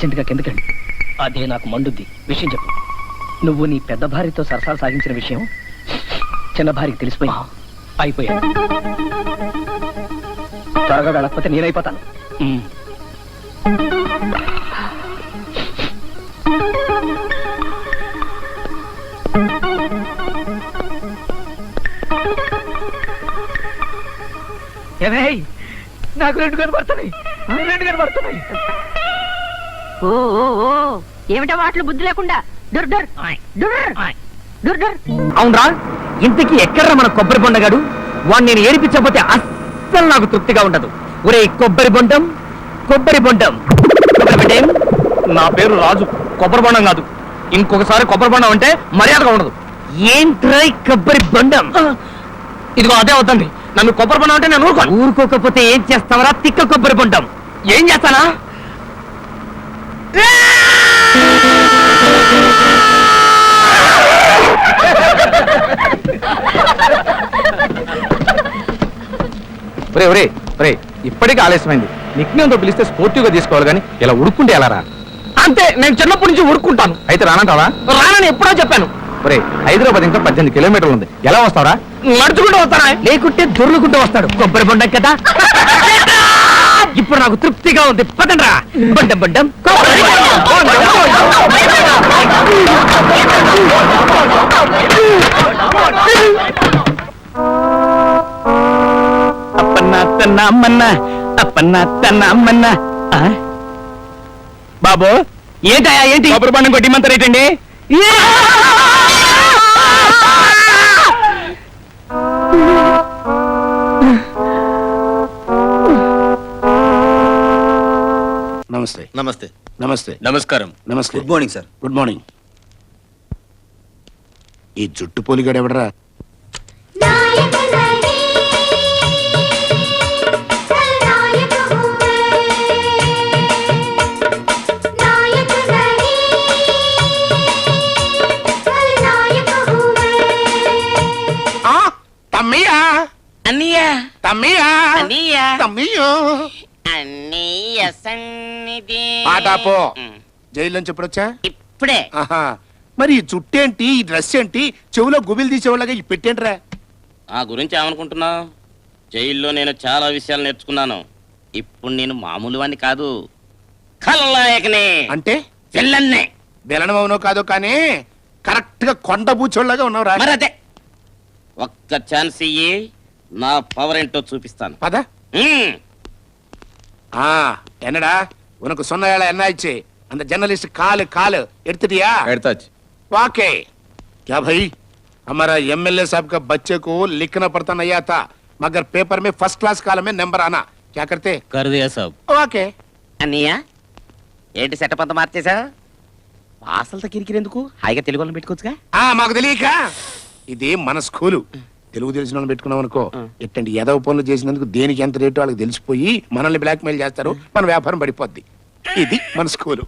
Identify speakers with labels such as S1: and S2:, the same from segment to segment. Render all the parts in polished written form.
S1: అర్జెంటుగా కిందకెళ్ళు. అదే నాకు మండుద్ది. విషయం చెప్పు. నువ్వు నీ పెద్ద భార్యతో సరసాలు సాగించిన విషయం చిన్న భార్యకి తెలిసిపోయి అయిపోయా. త్వరగా వెళ్ళకపోతే నేనైపోతాను. ఏమే నాకు రెండు కనబడుతున్నాయి.
S2: ఏమిటా వాటిలో బుద్ధి లేకుండా
S1: అవునరా, ఇంతకీ ఎక్కడ్రా మన కొబ్బరి బొండగాడు? వాడిని నేను ఏడిపించకపోతే అస్సలు నాకు తృప్తిగా ఉండదు. ఒరే కొబ్బరి బొండం, కొబ్బరి బొండం. నా పేరు రాజు, కొబ్బరి బొండం కాదు. ఇంకొకసారి కొబ్బరి బొండం అంటే మర్యాదగా ఉండదు. ఏంట్రై కొబ్బరి బొండం? ఇదిగో అదే వద్దండి. నన్ను కొబ్బరి బొండం అంటే నేను ఊరుకోకపోతే ఏం చేస్తావరా తిక్క కొబ్బరి బొండం? ఏం చేస్తానా?
S3: ఇప్పటికీ ఆలస్యమైంది. నిక్నేంతో పిలిస్తే స్పోర్టివ్ గా తీసుకోవాలి కానీ ఇలా ఉడుక్కుంటే ఎలా రా?
S1: అంతే, నేను చిన్నప్పటి నుంచి ఊరుకుంటాను.
S3: అయితే రానంటావా?
S1: రానని ఎప్పుడో చెప్పాను.
S3: హైదరాబాద్ ఇంకా 18 కిలోమీటర్లు ఉంది. ఎలా వస్తావరా?
S1: నడుచుకుంటూ వస్తానా? లేకుంటే దొర్లుకుంటూ వస్తాడు. కొబ్బరి బొండం కదా. ఇప్పుడు నాకు తృప్తిగా ఉంది. పదండ్రా. బొండం బొండం బాబు ఏంటయా? ఏంటి కొబ్బరి బొండం కొట్టిమంటారేటండి?
S4: నమస్తే.
S5: నమస్తే.
S4: నమస్తే.
S5: నమస్కారం.
S4: నమస్తే.
S5: Good morning sir.
S4: Good morning. ఈ జుట్టు పోలిగాడు ఎవడరా? తమ్మియా
S6: అన్నయ్యా
S4: తమ్మియా
S6: అన్నయ్యా
S4: తమ్మియో
S6: అన్నయ్య సన్నిధి
S4: పాటాపో. జైలు నుంచి ఎప్పుడొచ్చా?
S6: ఇప్పుడే.
S4: ఆహా. మరి ఈ జుట్టేంటి, ఈ డ్రెస్ ఏంటి, చెవులో గుబిలు తీసేవాళ్ళగా ఈ పెట్టేంట్రా?
S6: ఆ గురించి ఏమనుకుంటున్నావు? జైల్లో నేను చాలా విషయాలు నేర్చుకున్నాను. ఇప్పుడు నేను మామూలు వాడిని కాదు, ఖల్నాయకనే.
S4: అంటే
S6: విల్లన్నే.
S4: బెలనం అవునో కాదో కానీ కరెక్ట్ గా కొండ బూచోళ్ళగా ఉన్నావురా.
S6: మరి అదే, ఒక్క ఛాన్స్ ఇయ్యి, నా పవర్ ఏంటో చూపిస్తాను.
S4: పద. என்னடா உனக்கு சொன்ன வேலை என்ன ஆயிடுச்சு? அந்த जर्नलिस्ट काल எடுத்துட்டியா?
S3: எடுத்தாச்சு.
S4: वाके क्या भाई, हमारा एमएलए साहब का बच्चे को लिखना पड़ता नहीं आता, मगर पेपर में फर्स्ट क्लास कॉलम में नंबर आना. क्या करते?
S6: कर दिया सब.
S4: वाके
S6: అన్నయ్య ఏంటి సెటప్ అంతా మార్చేసా? భాషలతో కిరికిరెందుకు? హాయిగా తెలుగు వాళ్ళని పెట్టుకోవచ్చుగా.
S4: మాకు తెలియక ఇది మన స్కూలు. తెలుగు తెలిసిన వాళ్ళని పెట్టుకున్నాం అనుకో, ఎట్టండి ఎదవ పనులు చేసినందుకు దేనికి ఎంత రేటు వాళ్ళకి తెలిసిపోయి మనల్ని బ్లాక్ మెయిల్ చేస్తారు, మన వ్యాపారం పడిపోద్ది. ఇది మన స్కూలు.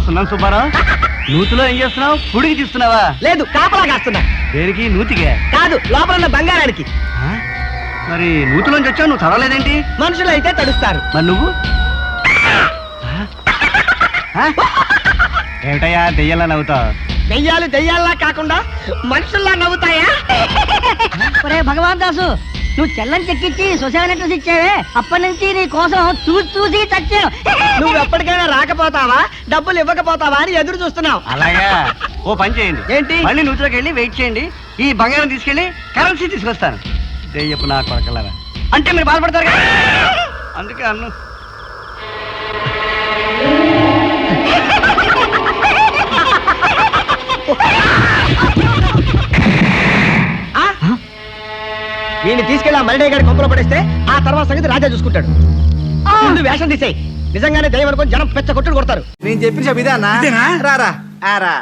S1: సున్నం సుబ్బారావు, నూతిలో ఏం చేస్తున్నావు? పుడికి తీస్తున్నావా? లేదు, కాపలా కాస్తున్నా. దేనికి? నూతిగా కాదు, లోపల ఉన్న బంగారానికి. మరి నూతిలోంచి వచ్చావు, నువ్వు చదవలేదేంటి? మనుషులు అయితే తడుస్తారు, మరి నువ్వు ఏమిటయ్యా దెయ్యాలా నవ్వుతావు? దెయ్యాలు దెయ్యాల్లా కాకుండా మనుషుల్లా నవ్వుతాయా?
S2: భగవాన్ దాసు నువ్వు చెల్లని చెక్కిచ్చి సొసైటీ అడ్రస్ ఇచ్చావే అప్పటి నుంచి నీ కోసం చూసి చచ్చాను. నువ్వు ఎప్పటికైనా రాకపోతావా డబ్బులు ఇవ్వకపోతావా అని ఎదురు చూస్తున్నావు.
S5: అలాగా ఓ పని చేయండి.
S2: ఏంటి?
S5: మళ్ళీ నూతిలోకి వెళ్ళి వెయిట్ చేయండి. ఈ బంగారం తీసుకెళ్ళి కరెన్సీ తీసుకొస్తాను. దెయ్యపు నా కొడకలారా. అంటే మీరు బాధపడతారు కదా, అందుకే అన్ను.
S1: వీడిని తీసుకెళ్ళి ఆ మరిడే గారి కొంపలో పడేస్తే ఆ తర్వాత సంగతి రాజా చూసుకుంటాడు. ముందు వేషం తీసేయి. నిజంగానే దయ్యం అనుకొని జనం పెద్ద కొట్టుడు కొడతారు.
S3: నేను చెప్పిన చెప్పు ఇదే అన్నా. రారా ఆరా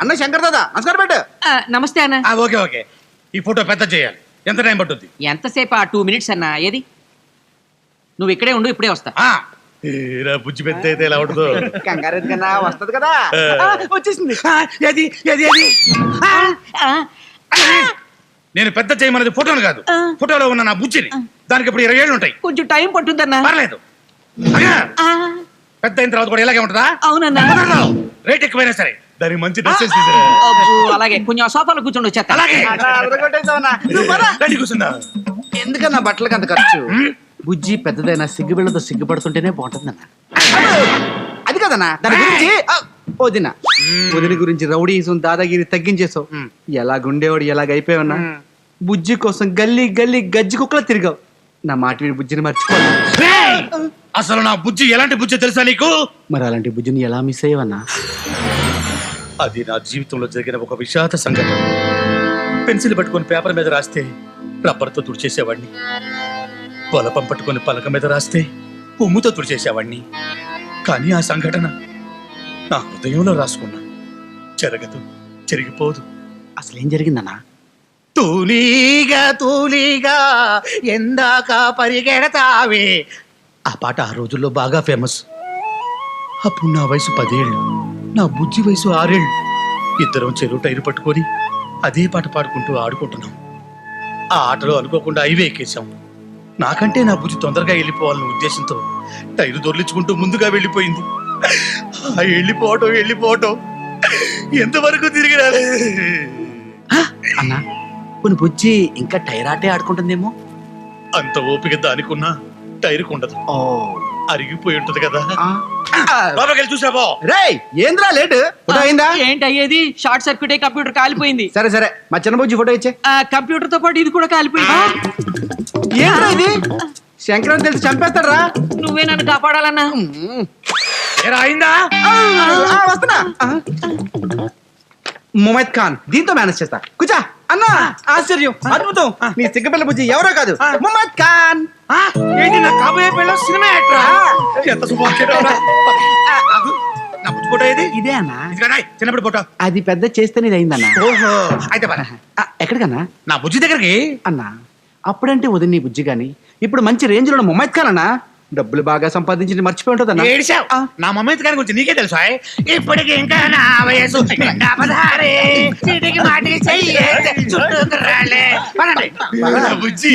S3: అన్న శంకర్ దాదా నమస్కారం పెట్టు.
S7: నమస్తే అన్న.
S8: ఓకే ఓకే ఈ ఫోటో పెద్ద చేయాలి. ఎంత టైం పట్టుద్ది?
S7: ఎంతసేపు? 2 minutes అన్న. ఏది నువ్వు ఇక్కడే ఉండు, ఇప్పుడే వస్తా.
S8: బుజ్జి పెద్ద అయితే ఎలా ఉంటుందో.
S3: కంగారు ఎందుకన్నా వస్తది కదా. వచ్చేసింది.
S8: ఏది ఏది ఏది నేను పెద్ద చేయమన్నది ఫోటోను కాదు, ఫోటోలో ఉన్న నా బుజ్జిని. దానికి ఇప్పుడు 20 ఏళ్ళు ఉంటాయి.
S7: కొంచెం టైం పట్టుద్దన్నా.
S8: పర్లేదు. అగా, పెద్ద అయిన తర్వాత కూడా ఇలాగే ఉంటుందా?
S7: అవునన్నా.
S8: రేట్ ఎక్కువైనా సరే దానికి మంచి డ్రెస్
S7: అబ్బో, అలాగే కొంచెం ఆ సోఫాలో కూర్చోండి, వచ్చేస్తా.
S8: అలాగే రండి, కూర్చుందా.
S3: ఎందుకన్నా బట్టలకి అంత ఖర్చు? బుజ్జి పెద్దదైనా సిగ్గుబిళ్ళతో సిగ్గుపడుతుంటేనే బాగుంటుందన్న. అది కదన్నా దాని గురించి. వదిన వదిన గురించి రౌడీసం దాదాగిరి తగ్గించేసావు. ఎలాగుండేవాడు ఎలాగైపోయావన్నా. బుజ్జి కోసం గల్లీ గల్లీ గజ్జి కుక్కలా తిరిగావు. నా మాట వీడి బుజ్జిని మర్చిపోను.
S8: అసలు నా బుజ్జి ఎలాంటి బుజ్జి తెలుసా నీకు?
S3: మరి అలాంటి బుజ్జిని ఎలా మిస్ అయ్యావన్నా?
S8: అది నా జీవితంలో జరిగిన ఒక విషాద సంఘటన. పెన్సిల్ పట్టుకొని పేపర్ మీద రాస్తే రబ్బర్తో తుడిచేసేవాడిని. పొలపం పట్టుకొని పలక మీద రాస్తే ఉమ్ముతో తుడిచేసేవాడిని. కానీ ఆ సంఘటన నా హృదయంలో రాసుకున్నా. జరగదు, జరిగిపోదు.
S3: అసలేం జరిగిందన్నా?
S8: తూలీగా తూలీగా ఎందాక పరిగెడతావే. ఆ పాట ఆ రోజుల్లో బాగా ఫేమస్. అప్పుడు నా వయసు 10 ఏళ్ళు, నా బుజ్జి వయసు 6 ఏళ్ళు. ఇద్దరం చెరువు టైరు పట్టుకొని అదే పాట పాడుకుంటూ ఆడుకుంటున్నాం. ఆ ఆటలో అనుకోకుండా హైవే ఎక్కేశాం. నాకంటే నా బుజ్జి తొందరగా వెళ్ళిపోవాలన్న ఉద్దేశంతో టైరు దొర్లించుకుంటూ ముందుగా వెళ్ళిపోయింది. ఆ వెళ్ళిపోవటం ఎంతవరకు తిరిగి రాలేదు.
S3: అన్నా కొన్ని బుజ్జి ఇంకా టైరాటే ఆడుకుంటుందేమో.
S8: అంత ఓపిక దానికున్నా టైరుకు ఉండదు. అరిగిపోయి ఉంటది కదా. బాబాకెళ్ళి చూసావో.
S3: రేయ్ ఏంద్రా లేట్? ఫోటో అయిందా?
S7: ఏంటి అయ్యేది? షార్ట్ సర్క్యూట్ అయ్యి కంప్యూటర్ కాలిపోయింది.
S3: సరే సరే మా చిన్న బుజ్జి ఫోటో ఇచ్చే.
S7: కంప్యూటర్ తో పాటు ఇది కూడా కాలిపోయింది.
S3: ఏంద్రా ఇది? శంకరం తెలిసి చంపేస్తాడు రా.
S7: నువ్వే నన్ను కాపాడాలన్నా.
S8: అయిందా?
S3: వస్తున్నా. ముమైద్ ఖాన్ దీంతో మేనేజ్ చేస్తా. కూర్చో అన్నా. ఆశ్చర్యం, అద్భుతం. నీ సిగ్గపిల్ల బుజ్జి ఎవరో కాదు, ముమైద్ ఖాన్.
S8: ఏంటి నా కాబోయే పిల్ల సినిమా యాక్టరా? ఎంత శుభాకాంక్షలు. నా బుజ్జి ఫోటో ఏది?
S3: ఇదే అన్నా.
S8: చిన్నప్పుడు ఫోటో.
S3: అది పెద్ద చేస్తేనే ఇది అయిందన్నా.
S8: ఓహో, అయితే పద.
S3: ఎక్కడికన్నా?
S8: నా బుజ్జి దగ్గరికి.
S3: అన్నా అప్పుడంటే వదిన నీ బుజ్జి గాని ఇప్పుడు మంచి రేంజ్ లో ముమైద్ ఖాన్ అన్నా. డబ్బులు బాగా సంపాదించి మర్చిపోయి ఉంటుందన్నా.
S8: ఏడిశావ్. నా మమ్మీ గారి గురించి నీకే తెలుసా? ఇప్పటికి ఇంకా నా వయసు నిండా 16. చీటికి మాటికి చెయ్యి చుట్టూ రాలే. పదండి. బుజ్జి